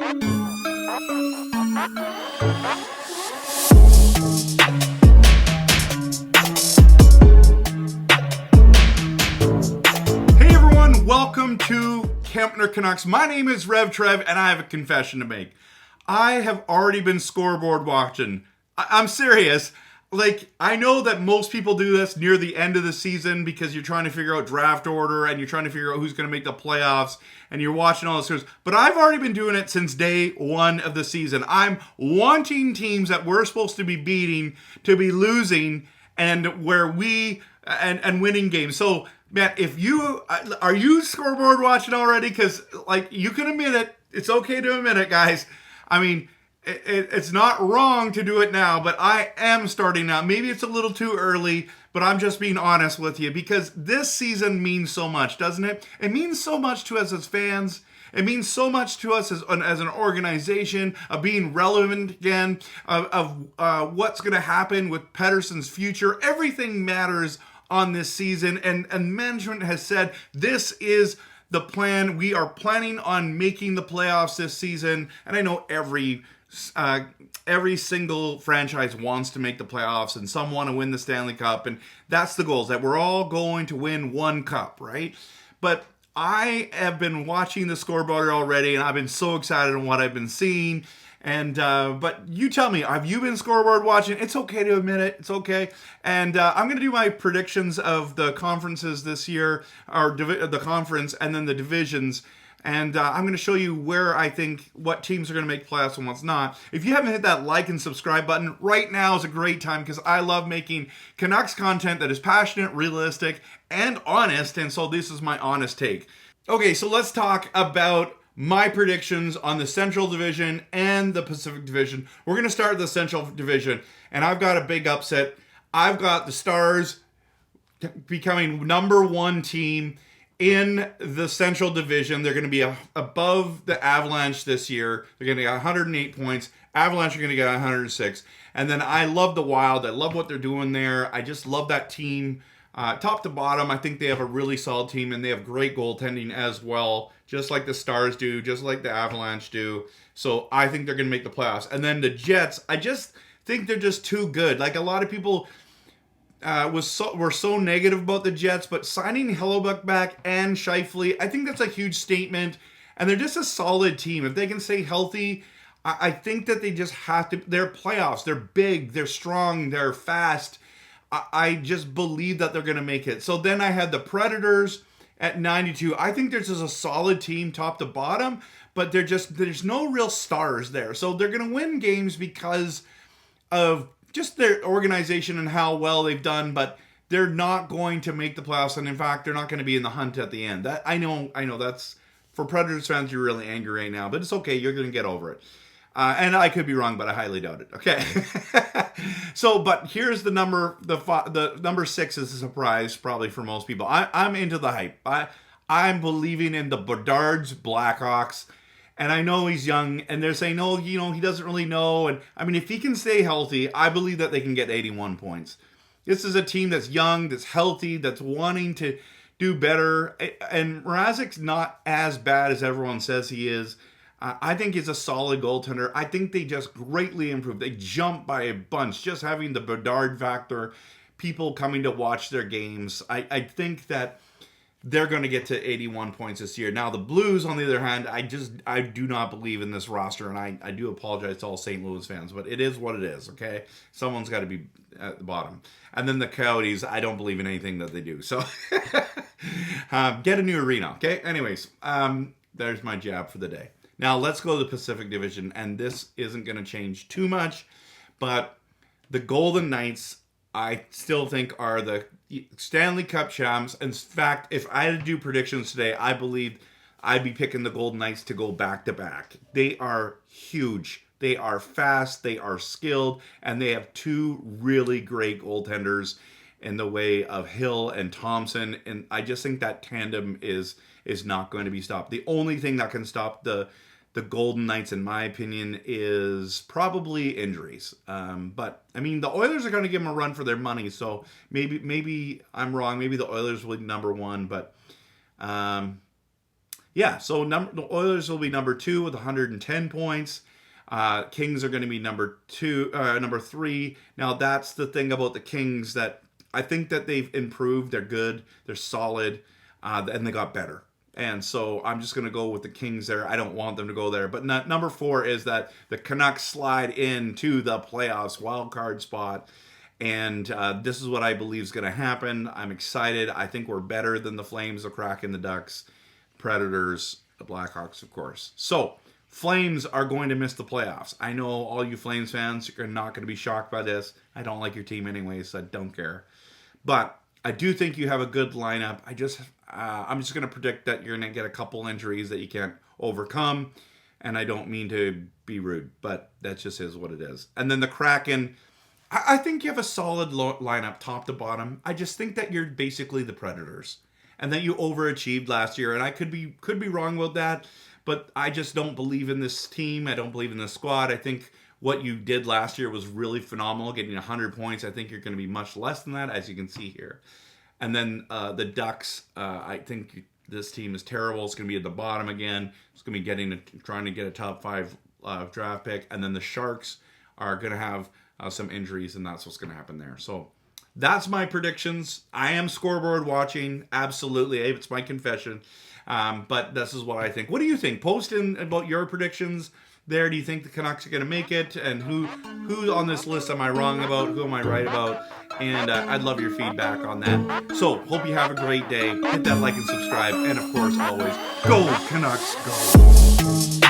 Hey everyone, welcome to Kempner Canucks. My name is Rev Trev, and I have a confession to make. I have already been scoreboard watching. I'm serious. Like, I know that most people do this near the end of the season because you're trying to figure out draft order and you're trying to figure out who's going to make the playoffs and you're watching all this stuff. But I've already been doing it since day one of the season. I'm wanting teams that we're supposed to be beating to be losing and winning games. So, man, if you are you scoreboard watching already? Because you can admit it. It's okay to admit it, guys. I mean, it's not wrong to do it now, but I am starting now. Maybe it's a little too early, but I'm just being honest with you because this season means so much, doesn't it? It means so much to us as fans. It means so much to us as an organization, of being relevant again, of what's going to happen with Pettersson's future. Everything matters on this season, and management has said this is the plan. We are planning on making the playoffs this season, and I know every single franchise wants to make the playoffs, and some want to win the Stanley Cup, and that's the goal, is that we're all going to win one cup, right? But I have been watching the scoreboard already, and I've been so excited on what I've been seeing. And but you tell me, have you been scoreboard watching? It's okay to admit it. It's okay. And I'm going to do my predictions of the conferences this year, or the conference, and then the divisions. And I'm going to show you where I think what teams are going to make playoffs and what's not. If you haven't hit that like and subscribe button, right now is a great time because I love making Canucks content that is passionate, realistic, and honest. And so this is my honest take. Okay, so let's talk about my predictions on the Central Division and the Pacific Division. We're going to start with the Central Division, and I've got a big upset. I've got the Stars becoming number one team in the Central Division. They're going to be above the Avalanche this year. They're going to get 108 points. Avalanche are going to get 106. And then I love the Wild. I love what they're doing there. I just love that team. Top to bottom, I think they have a really solid team, and they have great goaltending as well, just like the Stars do, just like the Avalanche do. So I think they're going to make the playoffs. And then the Jets, I just think they're just too good. Like, a lot of people were so negative about the Jets, but signing Hellebuck back and Scheifele, I think that's a huge statement. And they're just a solid team. If they can stay healthy, I think that they just have to. They're playoffs. They're big. They're strong. They're fast. I just believe that they're going to make it. So then I had the Predators at 92. I think there's just a solid team top to bottom, but there's no real stars there. So they're going to win games because of just their organization and how well they've done, but they're not going to make the playoffs. And in fact, they're not going to be in the hunt at the end. That I know that's, for Predators fans, you're really angry right now, but it's okay. You're going to get over it. And I could be wrong, but I highly doubt it. Okay. So, but here's the number. The number 6 is a surprise, probably for most people. I'm into the hype. I'm believing in the Bedard's Blackhawks, and I know he's young, and they're saying, no, he doesn't really know. And I mean, if he can stay healthy, I believe that they can get 81 points. This is a team that's young, that's healthy, that's wanting to do better, and Mrazek's not as bad as everyone says he is. I think he's a solid goaltender. I think they just greatly improved. They jumped by a bunch. Just having the Bedard factor, people coming to watch their games. I think that they're going to get to 81 points this year. Now, the Blues, on the other hand, I do not believe in this roster, and I do apologize to all St. Louis fans, but it is what it is, okay? Someone's got to be at the bottom. And then the Coyotes, I don't believe in anything that they do. So, get a new arena, okay? Anyways, there's my jab for the day. Now, let's go to the Pacific Division, and this isn't going to change too much, but the Golden Knights, I still think, are the Stanley Cup champs. In fact, if I had to do predictions today, I believe I'd be picking the Golden Knights to go back-to-back. They are huge. They are fast, they are skilled, and they have two really great goaltenders in the way of Hill and Thompson, and I just think that tandem is not going to be stopped. The only thing that can stop the Golden Knights, in my opinion, is probably injuries. But I mean, the Oilers are going to give them a run for their money, so maybe I'm wrong. Maybe the Oilers will be number one, but Yeah, so the Oilers will be number 2 with 110 points. Kings are going to be number 3. Now that's the thing about the Kings, that I think that they've improved. They're good. They're solid, and they got better. And so I'm just going to go with the Kings there. I don't want them to go there. But number 4 is that the Canucks slide into the playoffs wild card spot. And this is what I believe is going to happen. I'm excited. I think we're better than the Flames, the Kraken, the Ducks, Predators, the Blackhawks, of course. So Flames are going to miss the playoffs. I know all you Flames fans are not going to be shocked by this. I don't like your team anyway, so I don't care. But I do think you have a good lineup. I'm just going to predict that you're going to get a couple injuries that you can't overcome. And I don't mean to be rude, but that just is what it is. And then the Kraken, I think you have a solid lineup top to bottom. I just think that you're basically the Predators, and that you overachieved last year. And I could be wrong about that, but I just don't believe in this team. I don't believe in this squad. I think what you did last year was really phenomenal, getting 100 points. I think you're going to be much less than that, as you can see here. And then the Ducks, I think this team is terrible. It's going to be at the bottom again. It's going to be trying to get a top 5 draft pick. And then the Sharks are going to have some injuries, and that's what's going to happen there. So that's my predictions. I am Scoreboard watching. Absolutely. It's my confession. But this is what I think. What do you think? Post in about your predictions there. Do you think the Canucks are going to make it? And who on this list am I wrong about? Who am I right about? And I'd love your feedback on that. So hope you have a great day. Hit that like and subscribe. And of course, always, go Canucks, go.